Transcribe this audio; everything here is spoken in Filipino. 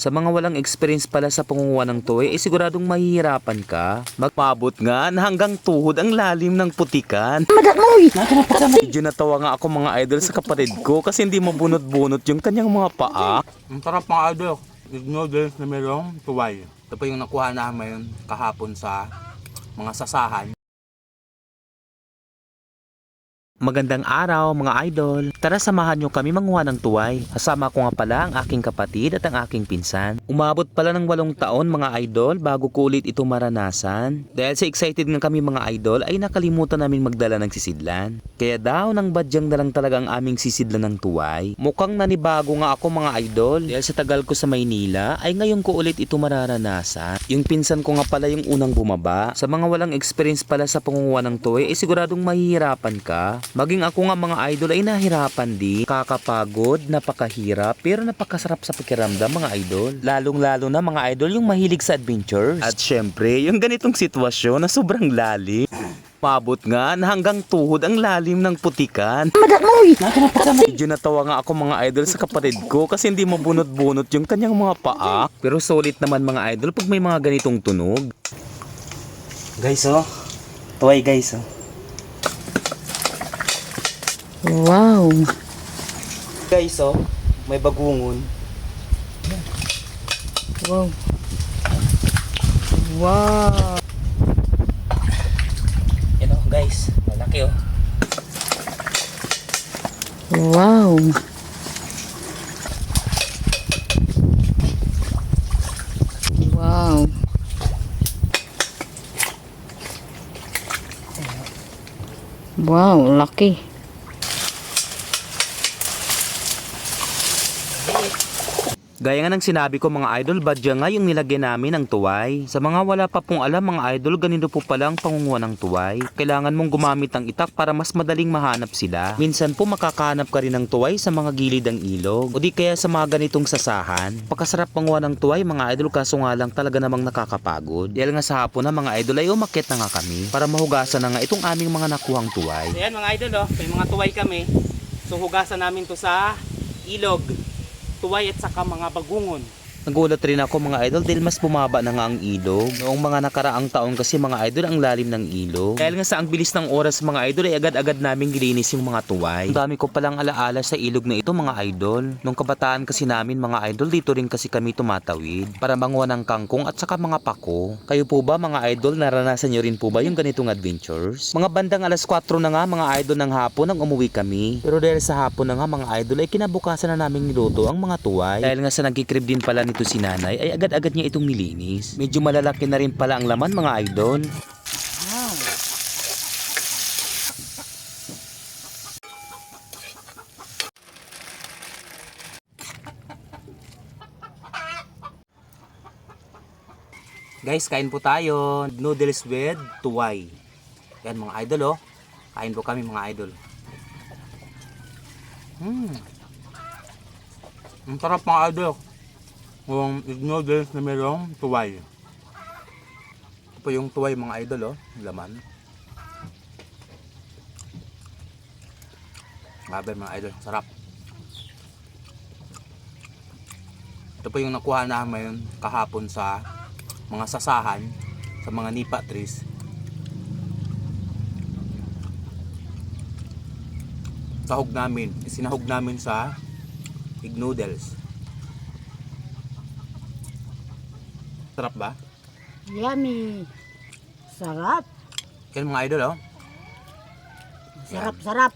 Sa mga walang experience pala sa pangunguha ng tuway, siguradong mahihirapan ka. Magpabot nga na hanggang tuhod ang lalim ng putikan. Medyo natawa nga ako mga idol sa kapatid ko kasi hindi mabunot-bunot yung kanyang mga paa. Ang sarap mga idol. Egg noodles na mayroong tuway. Ito pa yung nakuha namin kahapon sa mga sasahan. Magandang araw mga idol. Tara samahan nyo kami manguha ng tuway. Kasama ko nga pala ang aking kapatid at ang aking pinsan. Umabot pala ng 8 taon mga idol bago ko ulit ito maranasan. Dahil sa excited nga kami mga idol ay nakalimutan namin magdala ng sisidlan. Kaya daw nang badyang na lang talaga ang aming sisidlan ng tuway. Mukhang nanibago nga ako mga idol. Dahil sa tagal ko sa Maynila ay ngayon ko ulit ito mararanasan. Yung pinsan ko nga pala yung unang bumaba. Sa mga walang experience pala sa pangunguha ng tuway ay siguradong mahihirapan ka. Maging ako nga mga idol ay nahirapan din. Kakapagod, napakahirap, pero napakasarap sa pakiramdam mga idol. Lalong-lalo na mga idol yung mahilig sa adventures. At syempre, yung ganitong sitwasyon na sobrang lalim. Mabot nga na hanggang tuhod ang lalim ng putikan. Medyo natawa nga ako mga idol sa kapatid ko kasi hindi mabunot-bunot yung kanyang mga paa. Pero solid naman mga idol pag may mga ganitong tunog. Guys oh. Tuway guys oh. Wow. Guys oh. May bagungon. Wow. Wow. Yan oh guys. Malaki oh. Wow. Wow. Wow, laki. Gaya nga ng sinabi ko mga idol, badya nga yung nilagyan namin ng tuway. Sa mga wala pa pong alam mga idol, ganito po pala ang pangunguha ng tuway. Kailangan mong gumamit ng itak para mas madaling mahanap sila. Minsan po makakahanap ka rin ng tuway sa mga gilid ng ilog o di kaya sa mga ganitong sasahan. Pakasarap panguha ng tuway mga idol, kaso nga lang talaga namang nakakapagod. Dahil nga sa hapon na mga idol ay umakyat na nga kami para mahugasan na nga itong aming mga nakuhang tuway. So yan mga idol oh, may mga tuway kami. So hugasan namin to sa ilog. Tuway at saka mga bagungon. Nagulat rin ako mga idol dahil mas bumaba na nga ang ilog. Noong mga nakaraang taon kasi mga idol ang lalim ng ilog. Dahil nga sa ang bilis ng oras mga idol ay agad-agad namin gilinis yung mga tuway. Ang dami ko palang alaala sa ilog na ito mga idol. Nung kabataan kasi namin mga idol dito rin kasi kami tumatawid para manguha ng kangkong at saka mga pako. Kayo po ba mga idol naranasan nyo rin po ba yung ganitong adventures? Mga bandang alas 4 na nga mga idol ng hapon nang umuwi kami. Pero dahil sa hapon na nga mga idol ay kinabukasan na namin niluto ang mga tuway. Dahil nga sa nagkikrib din pala nito si nanay ay agad-agad niya itong nilinis. Medyo malalaki na rin pala ang laman mga idol. Wow. Guys, kain po tayo. Noodles with tuway. Yan mga idol oh. Kain po kami mga idol. Ang sarap mga idol. Yung egg noodles na mayroong tuway. Ito po yung tuway mga idol oh. Laman. Grabe mga idol. Sarap. Ito po yung nakuha namin kahapon sa mga sasahan, sa mga nipa trees. Sahog namin, isinahog namin sa egg noodles. Sarap ba? Yummy. Sarap. Yan mga idol oh. Sarap, sarap.